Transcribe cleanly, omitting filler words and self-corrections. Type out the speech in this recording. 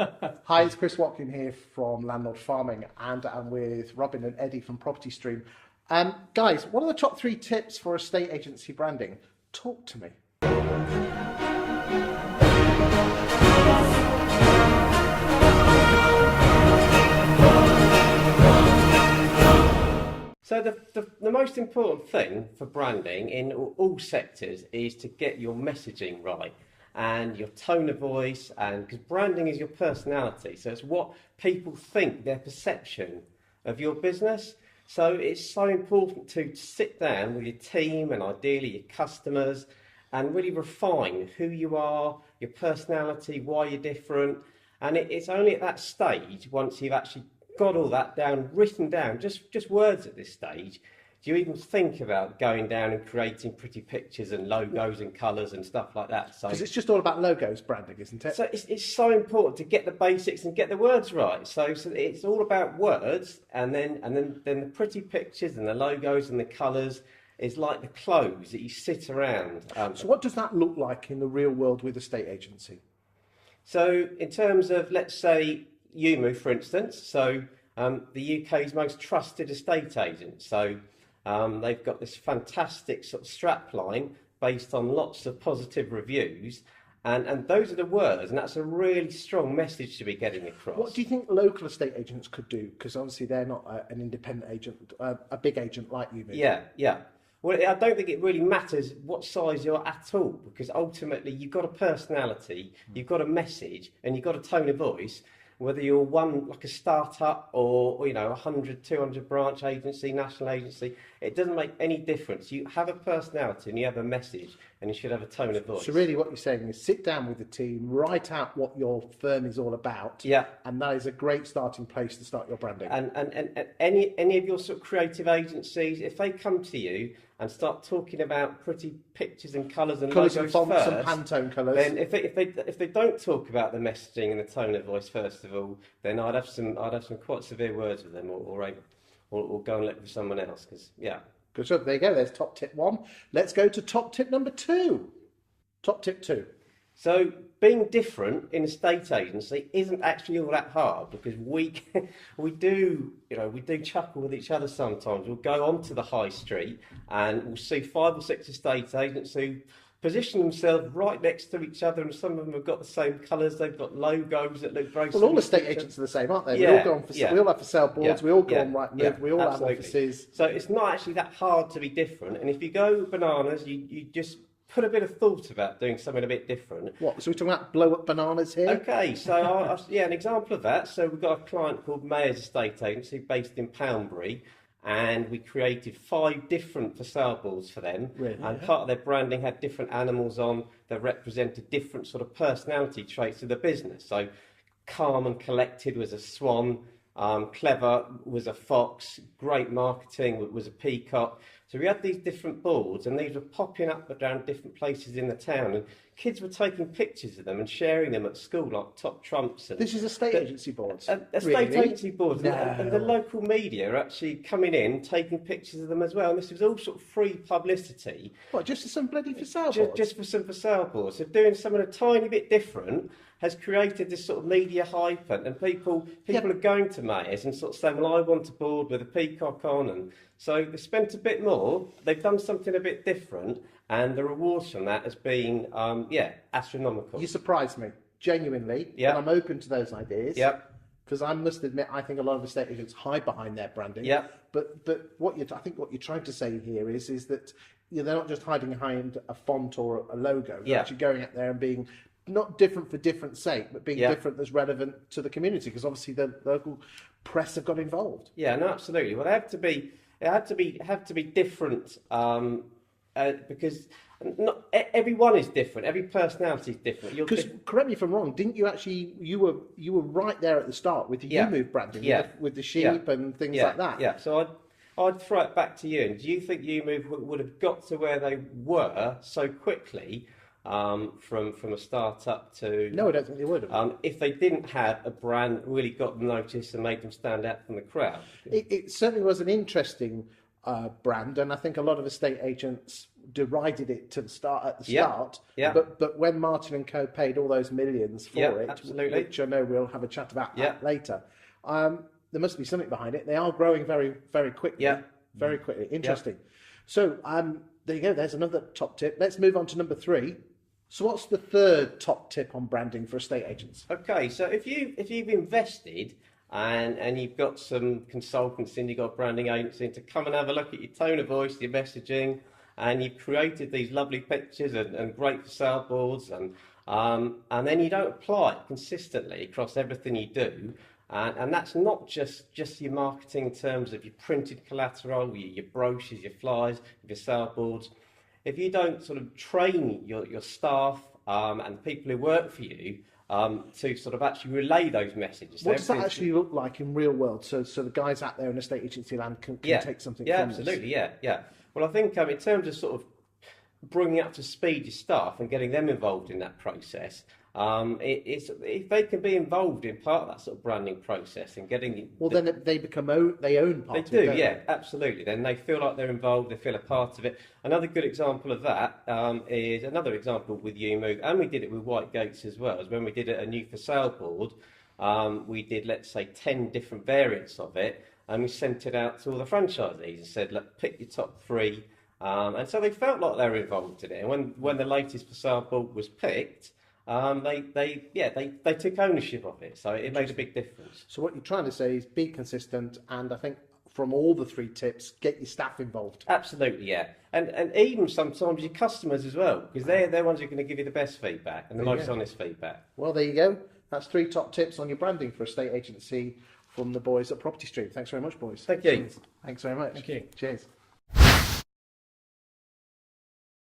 Hi, it's Chris Watkin here from Landlord Farming, and I'm with Robin and Eddie from Property Stream. Guys, what are the top three tips for estate agency branding? Talk to me. So the most important thing for branding in all sectors is to get your messaging right and your tone of voice, and because branding is your personality, so it's what people think, their perception of your business. So it's so important to sit down with your team and ideally your customers and really refine who you are, your personality, why you're different. And it's only at that stage, once you've actually got all that down, written down, just words at this stage, do you even think about going down and creating pretty pictures and logos and colours and stuff like that? So, Because it's just all about logos branding, isn't it? so it's so important to get the basics and get the words right. So it's all about words, and then the pretty pictures and the logos and the colours is like the clothes that you sit around. So what does that look like in the real world with estate agency? So in terms of, let's say, UMove, for instance, so the UK's most trusted estate agent. So they've got this fantastic sort of strap line based on lots of positive reviews. And those are the words, and that's a really strong message to be getting across. What do you think local estate agents could do? Because obviously they're not an independent agent, a big agent like you. Yeah. Well, I don't think it really matters what size you're at all, because ultimately you've got a personality, you've got a message, and you've got a tone of voice. Whether you're one like a startup or you know 100, 200 branch agency, national agency, it doesn't make any difference. You have a personality and you have a message, and you should have a tone of voice. So really what you're saying is sit down with the team, write out what your firm is all about, Yeah. and that is a great starting place to start your branding. And any of your sort of creative agencies, if they come to you and start talking about pretty pictures and colours and Colours logos and fonts first, and Pantone colours. then if they don't talk about the messaging and the tone of voice first of all, then I'd have some quite severe words with them, or go and look for someone else. Because Good stuff. There you go. There's top tip one. Let's go to top tip number two. Top tip two. So being different in a estate agency isn't actually all that hard, because we do chuckle with each other sometimes. We'll go onto the high street and we'll see 5 or 6 estate agents who position themselves right next to each other, and some of them have got the same colours. They've got logos that look very Well, similar. all estate to each other. agents are the same, aren't they? Yeah, we all go on for, yeah. we all have for sale boards. Yeah, We all go yeah, on Rightmove. yeah, We all absolutely. have offices. So it's not actually that hard to be different. And if you go bananas, you just put a bit of thought about doing something a bit different. What? So we're talking about blow up bananas here? Okay, so an example of that. So we've got a client called Mayors Estate Agency based in Poundbury, and we created 5 different for sale boards for them. Really? And part of their branding had different animals on that represented different sort of personality traits of the business. So calm and collected was a swan, clever was a fox, great marketing was a peacock. So we had these different boards, and these were popping up around different places in the town, and kids were taking pictures of them and sharing them at school, like top trumps. And This is estate agency boards. estate Really? agency boards, No. and the local media are actually coming in, taking pictures of them as well. And this was all sort of free publicity. What? Just some bloody for sale Just, boards? just for some for sale boards. So doing something a tiny bit different has created this sort of media hype, and people are going to Mayors and sort of saying, well, I want a board with a peacock on, and so they spent a bit more, they've done something a bit different, and the rewards from that has been, astronomical. You surprised me, genuinely. Yeah. And I'm open to those ideas. Yep. Because I must admit, I think a lot of estate agents hide behind their branding. Yeah. But I think what you're trying to say here is that they're not just hiding behind a font or a logo. They're Yeah. actually going out there and being not different for different sake, but being Yeah. different that's relevant to the community. Because obviously the local press have got involved. Yeah, no, absolutely. Well, they have to be different, because not everyone is different. Every personality is different. Because correct me if I'm wrong, didn't you actually you were right there at the start with the UMove branding, with the sheep and things like that. Yeah. So I'd throw it back to you. And do you think UMove would have got to where they were so quickly, from a start-up to... No, I don't think they would have. if they didn't have a brand that really got them noticed and made them stand out from the crowd? It certainly was an interesting brand, and I think a lot of estate agents derided it to the start at the Yeah, start. yeah. But when Martin and Co paid all those millions for Yeah, it, absolutely. which I know we'll have a chat about Yeah. that later, there must be something behind it. They are growing very, very quickly. Yeah. Very quickly. Interesting. So there you go. There's another top tip. Let's move on to number 3. So what's the third top tip on branding for estate agents? Okay, so if you've invested and you've got some consultants in, you've got a branding agency to come and have a look at your tone of voice, your messaging, and you've created these lovely pictures and great for sale boards, and then you don't apply it consistently across everything you do, and that's not just your marketing in terms of your printed collateral, your brochures, your flyers, your sale boards. If you don't sort of train your staff and the people who work for you to sort of actually relay those messages. What does that actually look like in real world? So the guys out there in estate agency land can take something from this. Absolutely, yeah. Well, I think in terms of sort of bringing up to speed your staff and getting them involved in that process, if they can be involved in part of that sort of branding process and getting... then they they own part of it. They do, don't yeah, they? absolutely. Then they feel like they're involved, they feel a part of it. Another good example of that is another example with YouMove, and we did it with White Gates as well, is when we did a new for sale board, we did, let's say, 10 different variants of it, and we sent it out to all the franchisees and said, look, pick your top 3. And so they felt like they were involved in it. And when the latest for sale board was picked, they took ownership of it, so it made a big difference. So what you're trying to say is be consistent, and I think from all the 3 tips, get your staff involved. Absolutely, yeah, and even sometimes your customers as well, because they're the ones who are going to give you the best feedback and the most honest feedback. Well, there you go. That's 3 top tips on your branding for estate agency from the boys at Property Stream. Thanks very much, boys. Thank you. Thanks very much. Thank you. Cheers.